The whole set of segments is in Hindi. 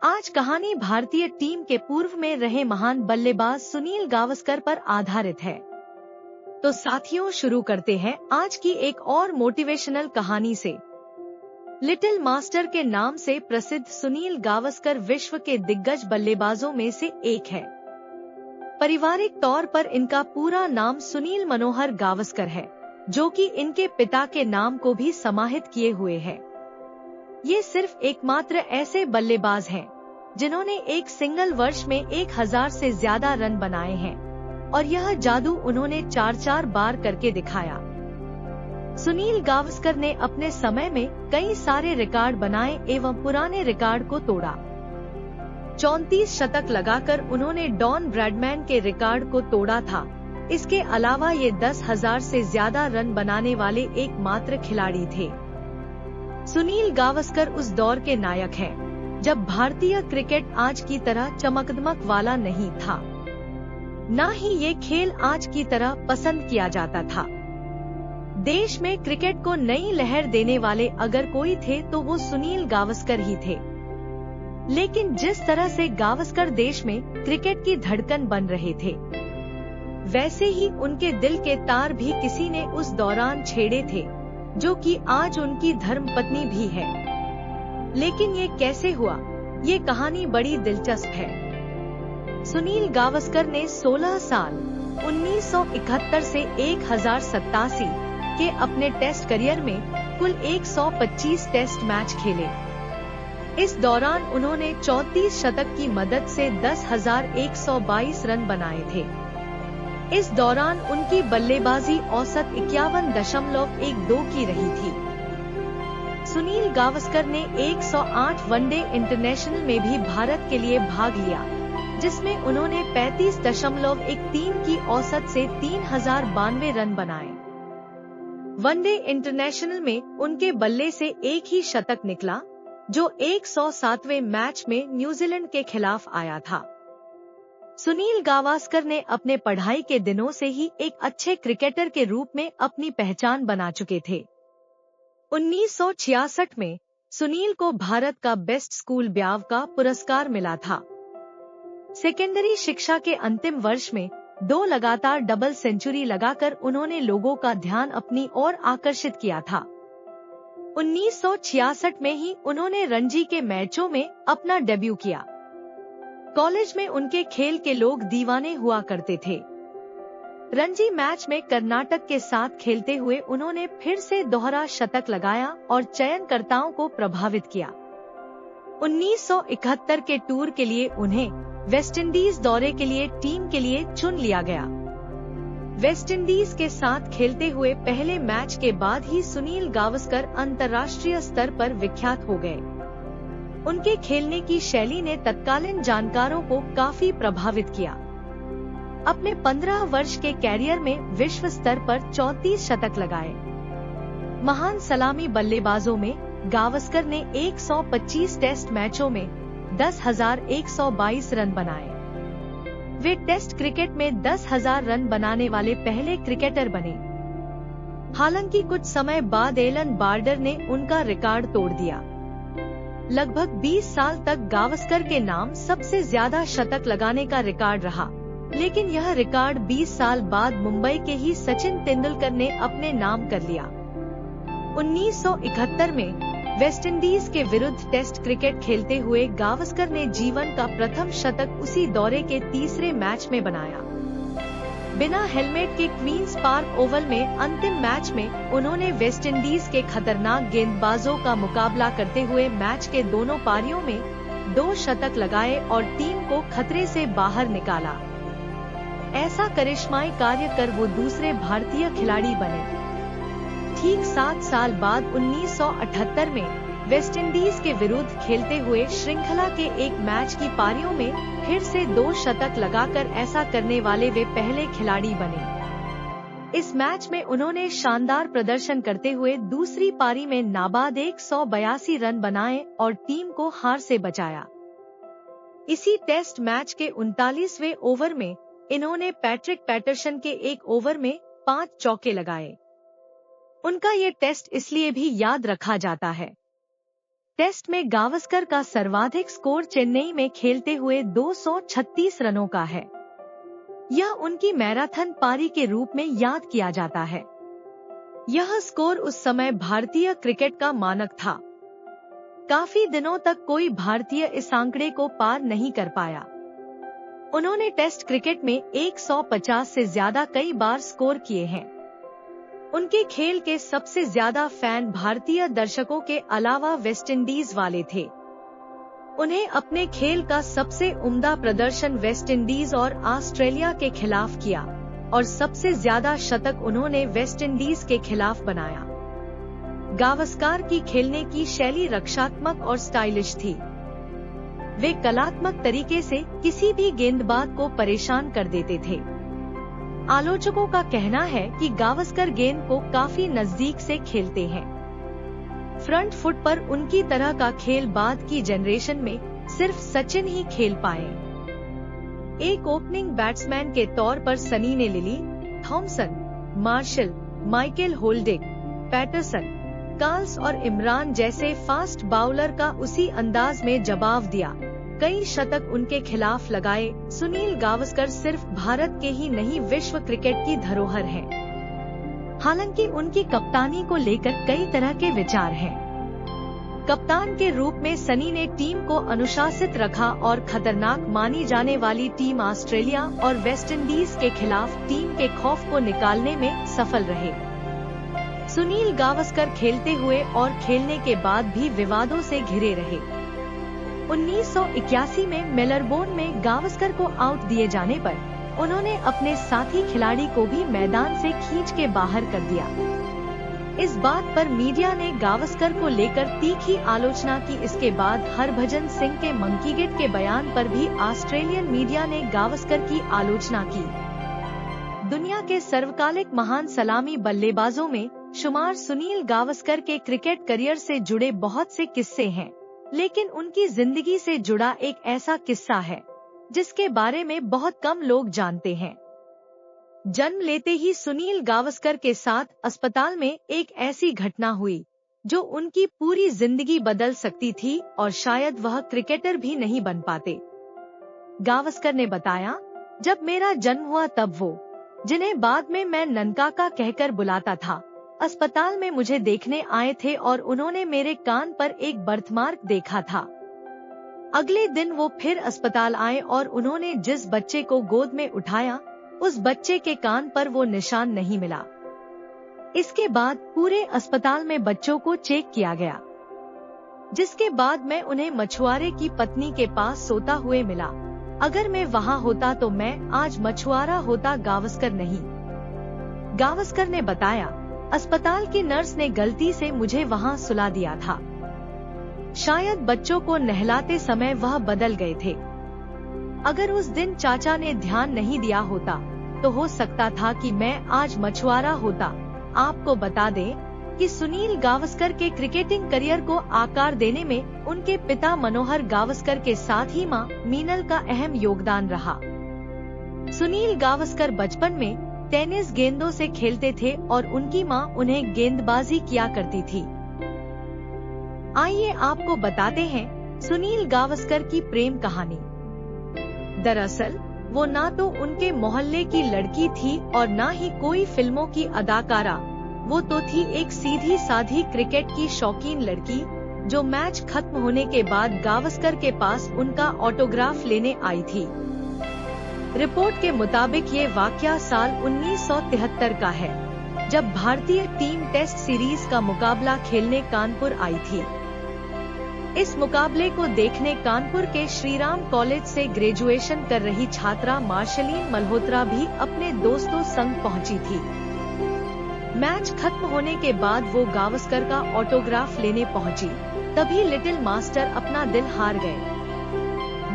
आज कहानी भारतीय टीम के पूर्व में रहे महान बल्लेबाज सुनील गावस्कर पर आधारित है। तो साथियों, शुरू करते हैं आज की एक और मोटिवेशनल कहानी से। लिटिल मास्टर के नाम से प्रसिद्ध सुनील गावस्कर विश्व के दिग्गज बल्लेबाजों में से एक है। पारिवारिक तौर पर इनका पूरा नाम सुनील मनोहर गावस्कर है, जो कि इनके पिता के नाम को भी समाहित किए हुए है। ये सिर्फ एकमात्र ऐसे बल्लेबाज हैं जिन्होंने एक सिंगल वर्ष में 1000 से ज्यादा रन बनाए हैं, और यह जादू उन्होंने 4 बार करके दिखाया। सुनील गावस्कर ने अपने समय में कई सारे रिकॉर्ड बनाए एवं पुराने रिकॉर्ड को तोड़ा। 34 शतक लगाकर उन्होंने डॉन ब्रैडमैन के रिकॉर्ड को तोड़ा था। इसके अलावा ये 10,000 से ज्यादा रन बनाने वाले एकमात्र खिलाड़ी थे। सुनील गावस्कर उस दौर के नायक हैं, जब भारतीय क्रिकेट आज की तरह चमकदमक वाला नहीं था, न ही ये खेल आज की तरह पसंद किया जाता था। देश में क्रिकेट को नई लहर देने वाले अगर कोई थे तो वो सुनील गावस्कर ही थे। लेकिन जिस तरह से गावस्कर देश में क्रिकेट की धड़कन बन रहे थे, वैसे ही उनके दिल के तार भी किसी ने उस दौरान छेड़े थे, जो कि आज उनकी धर्मपत्नी भी है। लेकिन ये कैसे हुआ, ये कहानी बड़ी दिलचस्प है। सुनील गावस्कर ने 16 साल 1971 से 1087 के अपने टेस्ट करियर में कुल 125 टेस्ट मैच खेले। इस दौरान उन्होंने 34 शतक की मदद से 10,122 रन बनाए थे। इस दौरान उनकी बल्लेबाजी औसत 51.12 की रही थी। सुनील गावस्कर ने 108 वनडे इंटरनेशनल में भी भारत के लिए भाग लिया, जिसमें उन्होंने 35.13 की औसत से 3092 रन बनाए। वनडे इंटरनेशनल में उनके बल्ले से एक ही शतक निकला, जो 107वें मैच में न्यूजीलैंड के खिलाफ आया था। सुनील गावस्कर ने अपने पढ़ाई के दिनों से ही एक अच्छे क्रिकेटर के रूप में अपनी पहचान बना चुके थे। 1966 में सुनील को भारत का बेस्ट स्कूल ब्याव का पुरस्कार मिला था। सेकेंडरी शिक्षा के अंतिम वर्ष में 2 लगातार डबल सेंचुरी लगाकर उन्होंने लोगों का ध्यान अपनी ओर आकर्षित किया था। 1966 में ही उन्होंने रणजी के मैचों में अपना डेब्यू किया। कॉलेज में उनके खेल के लोग दीवाने हुआ करते थे। रणजी मैच में कर्नाटक के साथ खेलते हुए उन्होंने फिर से दोहरा शतक लगाया और चयनकर्ताओं को प्रभावित किया। 1971 के टूर के लिए उन्हें वेस्टइंडीज दौरे के लिए टीम के लिए चुन लिया गया। वेस्टइंडीज के साथ खेलते हुए पहले मैच के बाद ही सुनील गावस्कर अंतर्राष्ट्रीय स्तर पर विख्यात हो गए। उनके खेलने की शैली ने तत्कालीन जानकारों को काफी प्रभावित किया। अपने 15 वर्ष के कैरियर में विश्व स्तर पर 34 शतक लगाए। महान सलामी बल्लेबाजों में गावस्कर ने 125 टेस्ट मैचों में 10,122 रन बनाए। वे टेस्ट क्रिकेट में 10,000 रन बनाने वाले पहले क्रिकेटर बने। हालांकि कुछ समय बाद एलन बार्डर ने उनका रिकॉर्ड तोड़ दिया। लगभग 20 साल तक गावस्कर के नाम सबसे ज्यादा शतक लगाने का रिकॉर्ड रहा, लेकिन यह रिकॉर्ड 20 साल बाद मुंबई के ही सचिन तेंदुलकर ने अपने नाम कर लिया। 1971 में वेस्टइंडीज के विरुद्ध टेस्ट क्रिकेट खेलते हुए गावस्कर ने जीवन का प्रथम शतक उसी दौरे के तीसरे मैच में बनाया। बिना हेलमेट के क्वींस पार्क ओवल में अंतिम मैच में उन्होंने वेस्टइंडीज के खतरनाक गेंदबाजों का मुकाबला करते हुए मैच के दोनों पारियों में 2 शतक लगाए और टीम को खतरे से बाहर निकाला। ऐसा करिश्माई कार्य कर वो दूसरे भारतीय खिलाड़ी बने। ठीक 7 साल बाद 1978 में वेस्टइंडीज के विरुद्ध खेलते हुए श्रृंखला के एक मैच की पारियों में फिर से 2 शतक लगाकर ऐसा करने वाले वे पहले खिलाड़ी बने। इस मैच में उन्होंने शानदार प्रदर्शन करते हुए दूसरी पारी में नाबाद 182 रन बनाए और टीम को हार से बचाया। इसी टेस्ट मैच के 39वें ओवर में इन्होंने पैट्रिक पैटरसन के एक ओवर में 5 चौके लगाए। उनका ये टेस्ट इसलिए भी याद रखा जाता है टेस्ट में गावस्कर का सर्वाधिक स्कोर चेन्नई में खेलते हुए 236 रनों का है। यह उनकी मैराथन पारी के रूप में याद किया जाता है। यह स्कोर उस समय भारतीय क्रिकेट का मानक था। काफी दिनों तक कोई भारतीय इस आंकड़े को पार नहीं कर पाया। उन्होंने टेस्ट क्रिकेट में 150 से ज्यादा कई बार स्कोर किए हैं। उनके खेल के सबसे ज्यादा फैन भारतीय दर्शकों के अलावा वेस्टइंडीज वाले थे। उन्हें अपने खेल का सबसे उम्दा प्रदर्शन वेस्टइंडीज और ऑस्ट्रेलिया के खिलाफ किया और सबसे ज्यादा शतक उन्होंने वेस्टइंडीज के खिलाफ बनाया। गावस्कर की खेलने की शैली रक्षात्मक और स्टाइलिश थी। वे कलात्मक तरीके से किसी भी गेंदबाज को परेशान कर देते थे। आलोचकों का कहना है कि गावस्कर गेंद को काफी नजदीक से खेलते हैं। फ्रंट फुट पर उनकी तरह का खेल बाद की जनरेशन में सिर्फ सचिन ही खेल पाए। एक ओपनिंग बैट्समैन के तौर पर सनी ने Lillee, Thomson, Marshall, Michael Holding, Patterson, कार्ल्स और इमरान जैसे फास्ट बाउलर का उसी अंदाज में जवाब दिया। कई शतक उनके खिलाफ लगाए। सुनील गावस्कर सिर्फ भारत के ही नहीं विश्व क्रिकेट की धरोहर हैं। हालांकि उनकी कप्तानी को लेकर कई तरह के विचार हैं। कप्तान के रूप में सनी ने टीम को अनुशासित रखा और खतरनाक मानी जाने वाली टीम ऑस्ट्रेलिया और वेस्टइंडीज के खिलाफ टीम के खौफ को निकालने में सफल रहे। सुनील गावस्कर खेलते हुए और खेलने के बाद भी विवादों से घिरे रहे। 1981 में मेलबोर्न में गावस्कर को आउट दिए जाने पर उन्होंने अपने साथी खिलाड़ी को भी मैदान से खींच के बाहर कर दिया। इस बात पर मीडिया ने गावस्कर को लेकर तीखी आलोचना की। इसके बाद हरभजन सिंह के मंकीगेट के बयान पर भी ऑस्ट्रेलियन मीडिया ने गावस्कर की आलोचना की। दुनिया के सर्वकालिक महान सलामी बल्लेबाजों में शुमार सुनील गावस्कर के क्रिकेट करियर से जुड़े बहुत से किस्से हैं, लेकिन उनकी जिंदगी से जुड़ा एक ऐसा किस्सा है जिसके बारे में बहुत कम लोग जानते हैं। जन्म लेते ही सुनील गावस्कर के साथ अस्पताल में एक ऐसी घटना हुई जो उनकी पूरी जिंदगी बदल सकती थी और शायद वह क्रिकेटर भी नहीं बन पाते। गावस्कर ने बताया, जब मेरा जन्म हुआ तब वो, जिन्हें बाद में मैं ननकाका कहकर बुलाता था, अस्पताल में मुझे देखने आए थे और उन्होंने मेरे कान पर एक बर्थमार्क देखा था। अगले दिन वो फिर अस्पताल आए और उन्होंने जिस बच्चे को गोद में उठाया उस बच्चे के कान पर वो निशान नहीं मिला। इसके बाद पूरे अस्पताल में बच्चों को चेक किया गया, जिसके बाद मैं उन्हें मछुआरे की पत्नी के पास सोता हुए मिला। अगर मैं वहाँ होता तो मैं आज मछुआरा होता, गावस्कर नहीं। गावस्कर ने बताया, अस्पताल की नर्स ने गलती से मुझे वहाँ सुला दिया था। शायद बच्चों को नहलाते समय वह बदल गए थे। अगर उस दिन चाचा ने ध्यान नहीं दिया होता तो हो सकता था कि मैं आज मछुआरा होता। आपको बता दें कि सुनील गावस्कर के क्रिकेटिंग करियर को आकार देने में उनके पिता मनोहर गावस्कर के साथ ही मां मीनल का अहम योगदान रहा। सुनील गावस्कर बचपन में टेनिस गेंदों से खेलते थे और उनकी मां उन्हें गेंदबाजी किया करती थी। आइए आपको बताते हैं सुनील गावस्कर की प्रेम कहानी। दरअसल वो ना तो उनके मोहल्ले की लड़की थी और ना ही कोई फिल्मों की अदाकारा। वो तो थी एक सीधी साधी क्रिकेट की शौकीन लड़की जो मैच खत्म होने के बाद गावस्कर के पास उनका ऑटोग्राफ लेने आई थी। रिपोर्ट के मुताबिक ये वाकया साल 1973 का है, जब भारतीय टीम टेस्ट सीरीज का मुकाबला खेलने कानपुर आई थी। इस मुकाबले को देखने कानपुर के श्रीराम कॉलेज से ग्रेजुएशन कर रही छात्रा मार्शलीन मल्होत्रा भी अपने दोस्तों संग पहुंची थी। मैच खत्म होने के बाद वो गावस्कर का ऑटोग्राफ लेने पहुंची, तभी लिटिल मास्टर अपना दिल हार गए।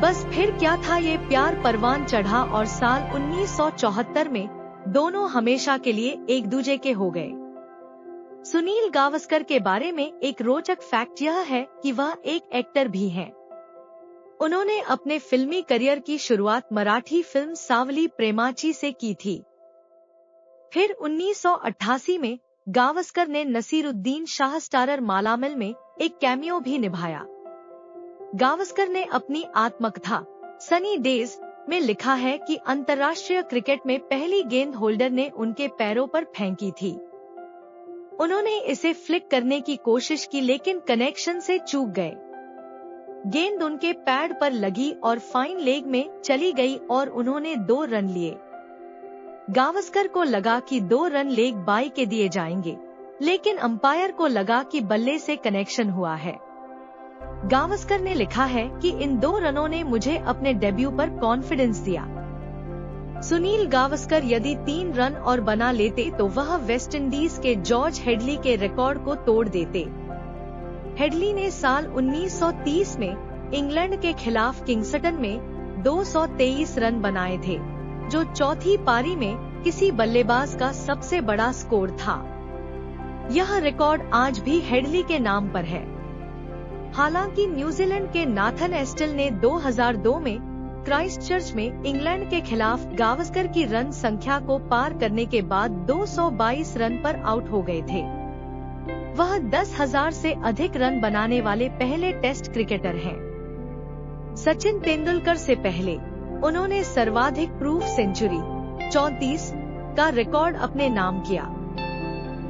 बस फिर क्या था, ये प्यार परवान चढ़ा और साल 1974 में दोनों हमेशा के लिए एक दूजे के हो गए। सुनील गावस्कर के बारे में एक रोचक फैक्ट यह है कि वह एक एक्टर भी हैं। उन्होंने अपने फिल्मी करियर की शुरुआत मराठी फिल्म सावली प्रेमाची से की थी। फिर 1988 में गावस्कर ने नसीरुद्दीन शाह स्टारर मालामाल में एक कैमियो भी निभाया। गावस्कर ने अपनी आत्मकथा सनी डेज में लिखा है कि अंतर्राष्ट्रीय क्रिकेट में पहली गेंद होल्डर ने उनके पैरों पर फेंकी थी। उन्होंने इसे फ्लिक करने की कोशिश की लेकिन कनेक्शन से चूक गए। गेंद उनके पैड पर लगी और फाइन लेग में चली गई और उन्होंने 2 रन लिए। गावस्कर को लगा कि 2 रन लेग बाई के दिए जाएंगे, लेकिन अंपायर को लगा कि बल्ले से कनेक्शन हुआ है। गावस्कर ने लिखा है कि इन 2 रनों ने मुझे अपने डेब्यू पर कॉन्फिडेंस दिया। सुनील गावस्कर यदि 3 रन और बना लेते तो वह वेस्टइंडीज के जॉर्ज हेडली के रिकॉर्ड को तोड़ देते। हेडली ने साल 1930 में इंग्लैंड के खिलाफ किंगस्टन में 223 रन बनाए थे, जो चौथी पारी में किसी बल्लेबाज का सबसे बड़ा स्कोर था। यह रिकॉर्ड आज भी हेडली के नाम पर है। हालांकि न्यूजीलैंड के नाथन एस्टल ने 2002 में क्राइस्टचर्च में इंग्लैंड के खिलाफ गावस्कर की रन संख्या को पार करने के बाद 222 रन पर आउट हो गए थे। वह 10,000 से अधिक रन बनाने वाले पहले टेस्ट क्रिकेटर हैं। सचिन तेंदुलकर से पहले उन्होंने सर्वाधिक प्रूफ सेंचुरी 34 का रिकॉर्ड अपने नाम किया।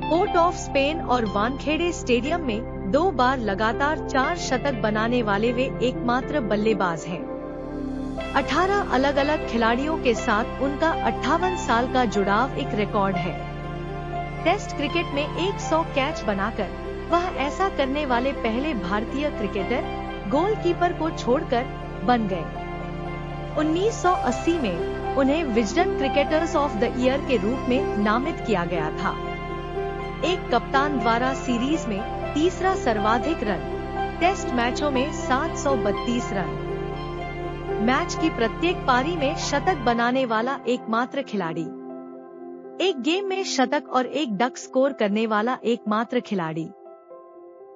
पोर्ट ऑफ स्पेन और वानखेड़े स्टेडियम में 2 बार लगातार 4 शतक बनाने वाले वे एकमात्र बल्लेबाज हैं। 18 अलग अलग खिलाड़ियों के साथ उनका 58 साल का जुड़ाव एक रिकॉर्ड है। टेस्ट क्रिकेट में 100 कैच बनाकर वह ऐसा करने वाले पहले भारतीय क्रिकेटर गोलकीपर को छोड़कर बन गए। 1980 में उन्हें Wisden cricketers of the year के रूप में नामित किया गया था। एक कप्तान द्वारा सीरीज में तीसरा सर्वाधिक रन, टेस्ट मैचों में 732 रन, मैच की प्रत्येक पारी में शतक बनाने वाला एकमात्र खिलाड़ी, एक गेम में शतक और एक डक स्कोर करने वाला एकमात्र खिलाड़ी,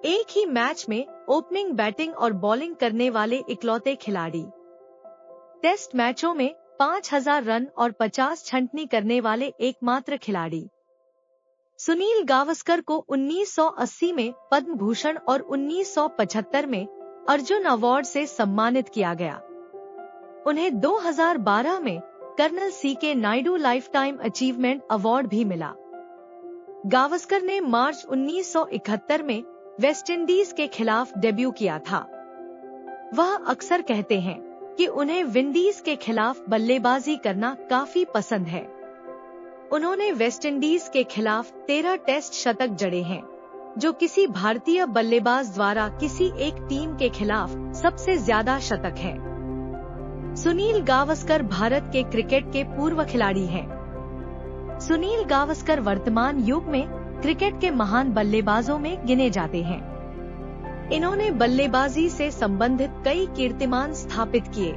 एक ही मैच में ओपनिंग, बैटिंग और बॉलिंग करने वाले इकलौते खिलाड़ी, टेस्ट मैचों में 5000 रन और 50 छंटनी करने वाले एकमात्र खिलाड़ी। सुनील गावस्कर को 1980 में पद्म भूषण और 1975 में अर्जुन अवार्ड से सम्मानित किया गया। उन्हें 2012 में colonel C K Naidu lifetime achievement award भी मिला। गावस्कर ने मार्च 1971 में वेस्टइंडीज के खिलाफ डेब्यू किया था। वह अक्सर कहते हैं कि उन्हें विंडीज के खिलाफ बल्लेबाजी करना काफी पसंद है। उन्होंने वेस्टइंडीज के खिलाफ 13 टेस्ट शतक जड़े हैं, जो किसी भारतीय बल्लेबाज द्वारा किसी एक टीम के खिलाफ सबसे ज्यादा शतक है। सुनील गावस्कर भारत के क्रिकेट के पूर्व खिलाड़ी हैं। सुनील गावस्कर वर्तमान युग में क्रिकेट के महान बल्लेबाजों में गिने जाते हैं। इन्होंने बल्लेबाजी से संबंधित कई कीर्तिमान स्थापित किए।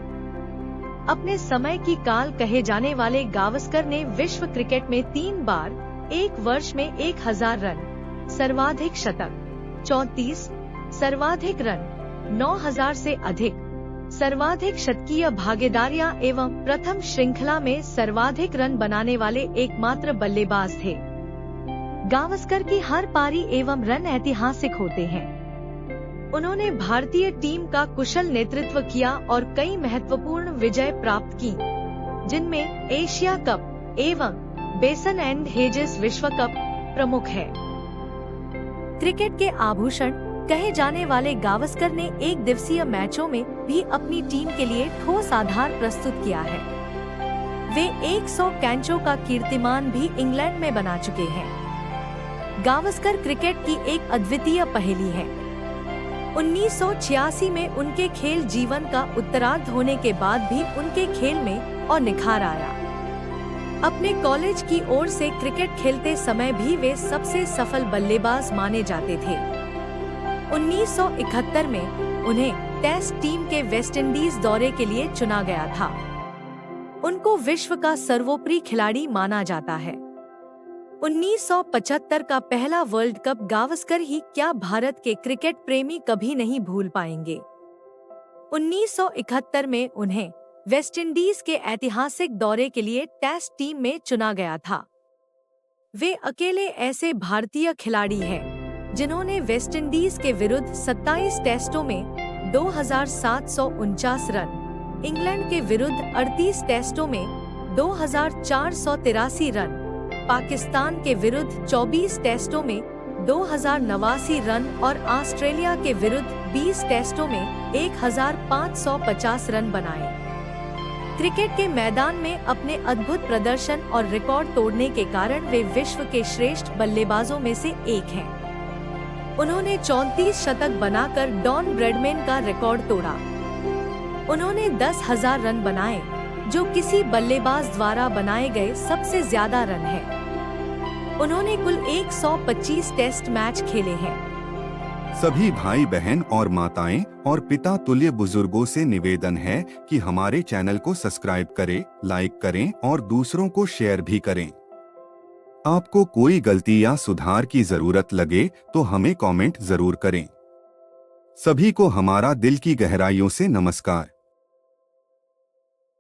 अपने समय की काल कहे जाने वाले गावस्कर ने विश्व क्रिकेट में 3 बार, एक वर्ष में 1000 रन, सर्वाधिक शतक 34, सर्वाधिक रन 9000 से अधिक, सर्वाधिक शतकीय भागीदारियां एवं प्रथम श्रृंखला में सर्वाधिक रन बनाने वाले एकमात्र बल्लेबाज थे। गावस्कर की हर पारी एवं रन ऐतिहासिक होते हैं। उन्होंने भारतीय टीम का कुशल नेतृत्व किया और कई महत्वपूर्ण विजय प्राप्त की, जिनमें एशिया कप एवं बेसन एंड हेजेस विश्व कप प्रमुख है। क्रिकेट के आभूषण कहे जाने वाले गावस्कर ने एक दिवसीय मैचों में भी अपनी टीम के लिए ठोस आधार प्रस्तुत किया है। वे 100 कैचों का कीर्तिमान भी इंग्लैंड में बना चुके हैं। गावस्कर क्रिकेट की एक अद्वितीय पहेली है। 1986 में उनके खेल जीवन का उत्तरार्ध होने के बाद भी उनके खेल में और निखार आया। अपने कॉलेज की ओर से क्रिकेट खेलते समय भी वे सबसे सफल बल्लेबाज माने जाते थे। 1971 में उन्हें टेस्ट टीम के वेस्टइंडीज दौरे के लिए चुना गया था। उनको विश्व का सर्वोपरि खिलाड़ी माना जाता है। 1975 का पहला वर्ल्ड कप गावस्कर ही क्या भारत के क्रिकेट प्रेमी कभी नहीं भूल पाएंगे। 1971 में उन्हें वेस्टइंडीज के ऐतिहासिक दौरे के लिए टेस्ट टीम में चुना गया था। वे अकेले ऐसे भारतीय खिलाड़ी हैं जिन्होंने वेस्टइंडीज के विरुद्ध 27 टेस्टों में 2749 रन, इंग्लैंड के विरुद्ध 38 टेस्टों में 2483 रन, पाकिस्तान के विरुद्ध 24 टेस्टों में 2089 रन और ऑस्ट्रेलिया के विरुद्ध 20 टेस्टों में 1550 रन बनाए। क्रिकेट के मैदान में अपने अद्भुत प्रदर्शन और रिकॉर्ड तोड़ने के कारण वे विश्व के श्रेष्ठ बल्लेबाजों में से एक हैं। उन्होंने 34 शतक बनाकर डॉन ब्रैडमैन का रिकॉर्ड तोड़ा। उन्होंने 10,000 रन बनाए, जो किसी बल्लेबाज द्वारा बनाए गए सबसे ज्यादा रन है। उन्होंने कुल 125 टेस्ट मैच खेले हैं। सभी भाई बहन और माताएं और पिता तुल्य बुजुर्गों से निवेदन है कि हमारे चैनल को सब्सक्राइब करें, लाइक करें और दूसरों को शेयर भी करें। आपको कोई गलती या सुधार की जरूरत लगे तो हमें कमेंट जरूर करें। सभी को हमारा दिल की गहराइयों से नमस्कार।